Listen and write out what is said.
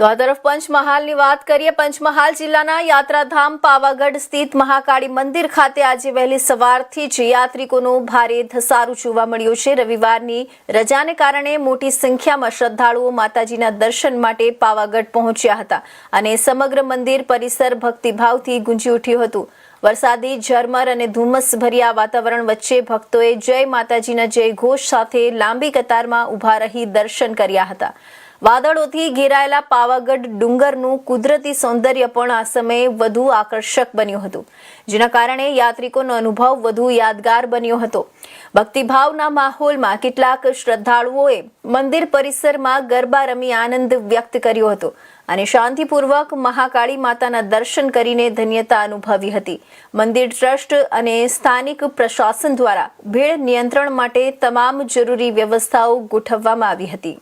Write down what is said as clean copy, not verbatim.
તો આ તરફ પંચમહાલની વાત કરીએ. પંચમહાલ જિલ્લાના યાત્રાધામ પાવાગઢ સ્થિત મહાકાળી મંદિર ખાતે આજે વહેલી સવારથી જ યાત્રિકોનો ભારે ધસારો જોવા મળ્યો છે. રવિવારની રજાને કારણે મોટી સંખ્યામાં શ્રદ્ધાળુઓ માતાજીના દર્શન માટે પાવાગઢ પહોંચ્યા હતા અને સમગ્ર મંદિર પરિસર ભક્તિભાવથી ગુંજી ઉઠ્યું હતું. વરસાદી ઝરમર અને ધુમ્મસભર્યા વાતાવરણ વચ્ચે ભક્તોએ જય માતાજીના જય ઘોષ સાથે લાંબી કતારમાં ઊભા રહી દર્શન કર્યા હતા. વાદળોથી ઘેરાયેલા પાવાગઢ ડુંગરનું કુદરતી સૌંદર્ય પણ આ સમયે વધુ આકર્ષક બન્યું હતું, જેના કારણે યાત્રિકોનો અનુભવ વધુ યાદગાર બન્યો હતો. ભક્તિભાવના માહોલમાં કેટલાક શ્રદ્ધાળુઓએ મંદિર પરિસરમાં ગરબા રમી આનંદ વ્યક્ત કર્યો હતો અને શાંતિપૂર્વક મહાકાળી માતાના દર્શન કરીને ધન્યતા અનુભવી હતી. મંદિર ટ્રસ્ટ અને સ્થાનિક પ્રશાસન દ્વારા ભીડ નિયંત્રણ માટે તમામ જરૂરી વ્યવસ્થાઓ ગોઠવવામાં આવી હતી.